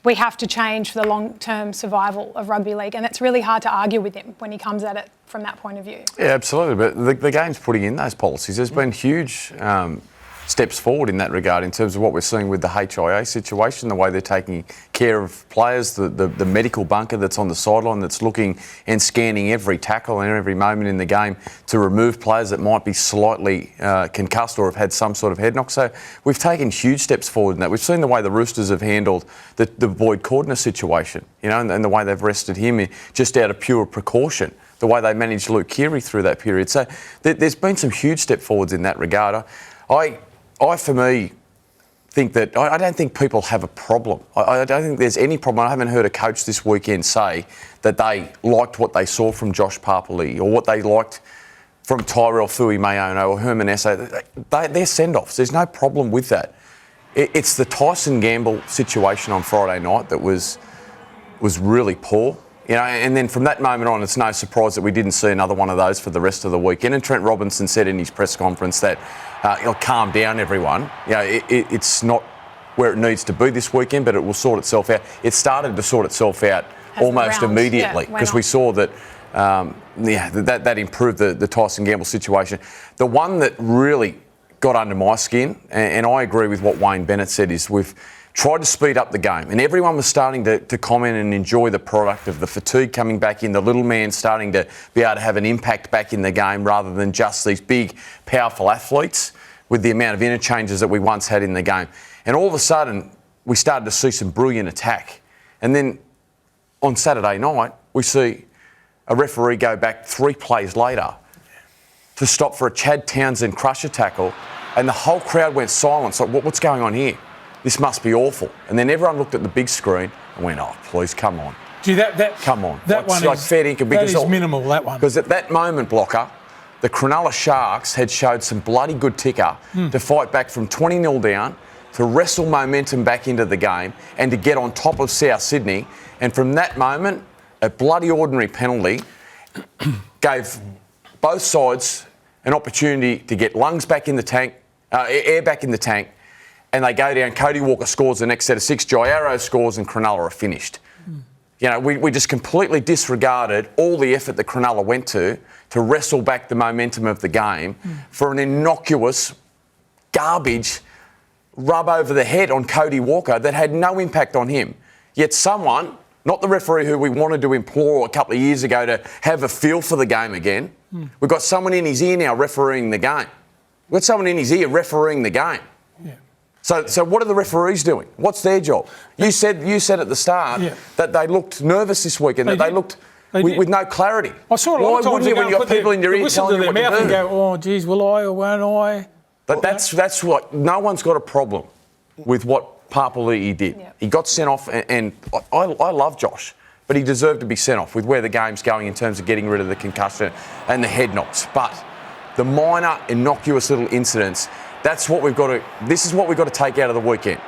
we have to change for the long-term survival of rugby league, and it's really hard to argue with him when he comes at it from that point of view. Yeah, absolutely. But the game's putting in those policies. There's been huge steps forward in that regard in terms of what we're seeing with the HIA situation, the way they're taking care of players, the medical bunker that's on the sideline that's looking and scanning every tackle and every moment in the game to remove players that might be slightly concussed or have had some sort of head knock. So we've taken huge steps forward in that. We've seen the way the Roosters have handled the Boyd Cordner situation, and the way they've rested him just out of pure precaution, the way they managed Luke Keary through that period. So there's been some huge step forwards in that regard. I, for me, think that I don't think people have a problem. I don't think there's any problem. I haven't heard a coach this weekend say that they liked what they saw from Josh Papali'i or what they liked from Tyrell Fuimaono or Herman Esse. They're send-offs. There's no problem with that. It's the Tyson Gamble situation on Friday night that was really poor. And then from that moment on, it's no surprise that we didn't see another one of those for the rest of the weekend. And Trent Robinson said in his press conference that he'll calm down everyone. It's not where it needs to be this weekend, but it will sort itself out. It started to sort itself out almost immediately because we saw that that improved the Tyson Gamble situation. The one that really got under my skin, and I agree with what Wayne Bennett said, is we've tried to speed up the game, and everyone was starting to comment and enjoy the product of the fatigue coming back in, the little man starting to be able to have an impact back in the game rather than just these big, powerful athletes with the amount of interchanges that we once had in the game. And all of a sudden, we started to see some brilliant attack. And then on Saturday night, we see a referee go back 3 plays later to stop for a Chad Townsend crusher tackle, and the whole crowd went silent. So what's going on here? This must be awful. And then everyone looked at the big screen and went, oh, please, come on. Gee, come on. That one like fair dinkum, because that is minimal, that one. Because at that moment, Blocker, the Cronulla Sharks had showed some bloody good ticker to fight back from 20-0 down, to wrestle momentum back into the game and to get on top of South Sydney. And from that moment, a bloody ordinary penalty gave both sides an opportunity to get lungs back in the tank, air back in the tank, and they go down. Cody Walker scores the next set of 6. Jai Arrow scores, and Cronulla are finished. We just completely disregarded all the effort that Cronulla went to wrestle back the momentum of the game for an innocuous garbage rub over the head on Cody Walker that had no impact on him. Yet someone, not the referee who we wanted to implore a couple of years ago to have a feel for the game again, we've got someone in his ear now refereeing the game. We've got someone in his ear refereeing the game. So what are the referees doing? What's their job? You said at the start that they looked nervous this weekend, that they looked with no clarity. I saw it a lot of times. Why wouldn't you when you've got people in your ear telling you what to do? And go, oh, geez, will I or won't I? But that's what... No one's got a problem with what Papali'i did. Yep. He got sent off, and I love Josh, but he deserved to be sent off with where the game's going in terms of getting rid of the concussion and the head knocks. But the minor, innocuous little incidents... This is what we've got to take out of the weekend.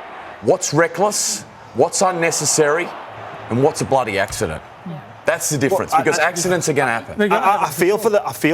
What's reckless, what's unnecessary, and what's a bloody accident. That's the difference, because accidents are going to happen. I feel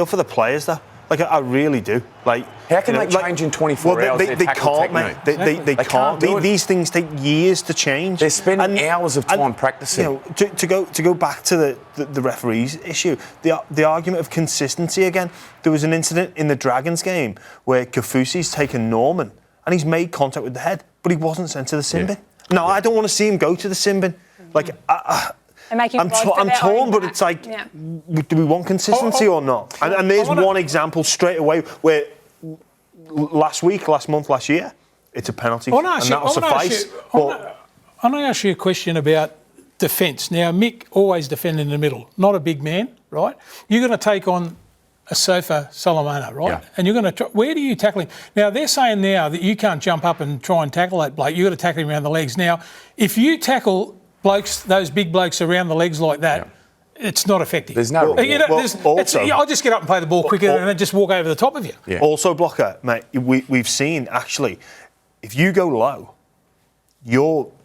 for the players, though. Like, I really do. Like, how can they change in 24 hours? They can't, mate. They can't. These things take years to change. They're spending hours of time practicing. To go back to the referees issue, the argument of consistency again. There was an incident in the Dragons game where Kafusi's taken Norman and he's made contact with the head, but he wasn't sent to the sin bin. No, I don't want to see him go to the sin bin. Like, I'm torn, but it's like, do we want consistency or not? And there's one example straight away where last month, last year, it's a penalty, and that'll suffice. I want to ask you a question about defence. Now, Mick always defended in the middle, not a big man, right? You're going to take on a Sofa Solomona, right? Yeah. And you're going to where do you tackle him? Now, they're saying now that you can't jump up and try and tackle that bloke. You've got to tackle him around the legs. Now, if you tackle blokes, those big blokes around the legs like that, it's not effective. There's no... I'll just get up and play the ball quicker and then just walk over the top of you. Yeah. Also, Blocker, mate, we've seen, actually, if you go low,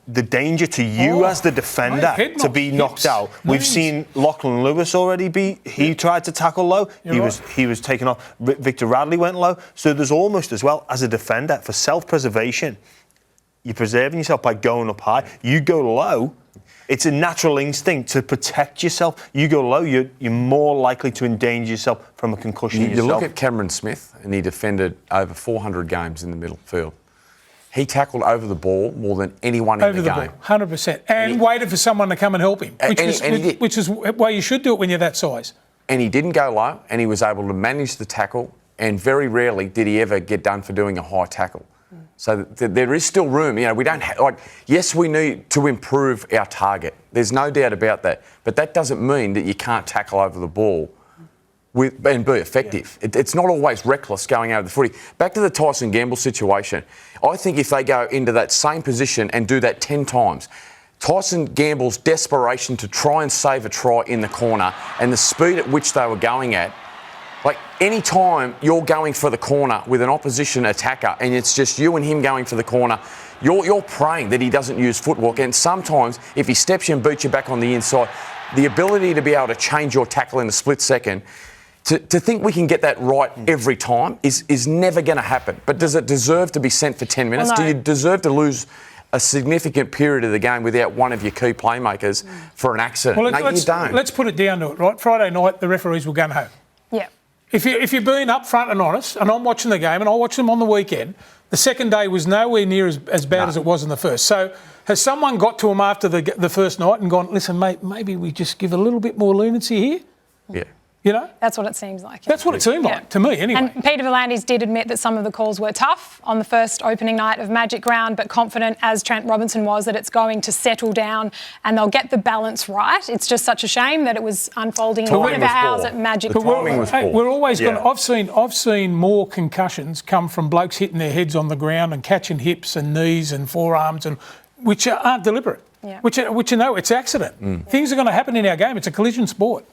the danger to you as the defender to be knocked out. We've seen Lachlan Lewis already he tried to tackle low. He was taken off. Victor Radley went low. So there's almost as well, as a defender, for self-preservation, you're preserving yourself by going up high. You go low, it's a natural instinct to protect yourself. You go low, you're more likely to endanger yourself from a concussion You yourself. look at Cameron Smith, and he defended over 400 games in the middle field. He tackled over the ball more than anyone in Over the the game. ball, 100%. And waited for someone to come and help him, which is why you should do it when you're that size. And he didn't go low, and he was able to manage the tackle, and very rarely did he ever get done for doing a high tackle. So there is still room. You know, we don't yes, we need to improve our target. There's no doubt about that. But that doesn't mean that you can't tackle over the ball and be effective. Yeah. It's not always reckless going over the footy. Back to the Tyson Gamble situation. I think if they go into that same position and do that 10 times, Tyson Gamble's desperation to try and save a try in the corner and the speed at which they were going at, like any time you're going for the corner with an opposition attacker and it's just you and him going for the corner, you're praying that he doesn't use footwork. And sometimes if he steps you and beats you back on the inside, the ability to be able to change your tackle in a split second, to think we can get that right every time is never going to happen. But does it deserve to be sent for 10 minutes? Well, no. Do you deserve to lose a significant period of the game without one of your key playmakers for an accident? Well, No, you don't. let's put it down to it, right? Friday night, the referees were going home. Yeah. If you're being upfront and honest, and I'm watching the game, and I watch them on the weekend, the second day was nowhere near as bad as it was in the first. So has someone got to him after the first night and gone, listen, mate, maybe we just give a little bit more leniency here? Yeah. You know? That's what it seems like. That's what it seemed like, to me anyway. And Peter V'landys did admit that some of the calls were tough on the first opening night of Magic Round, but confident, as Trent Robinson was, that it's going to settle down and they'll get the balance right. It's just such a shame that it was unfolding in front of our house at Magic The Round. timing was poor. We're always Yeah. going to... I've seen more concussions come from blokes hitting their heads on the ground and catching hips and knees and forearms, and which aren't deliberate. Yeah. Which you know, it's accident. Things are going to happen in our game. It's a collision sport.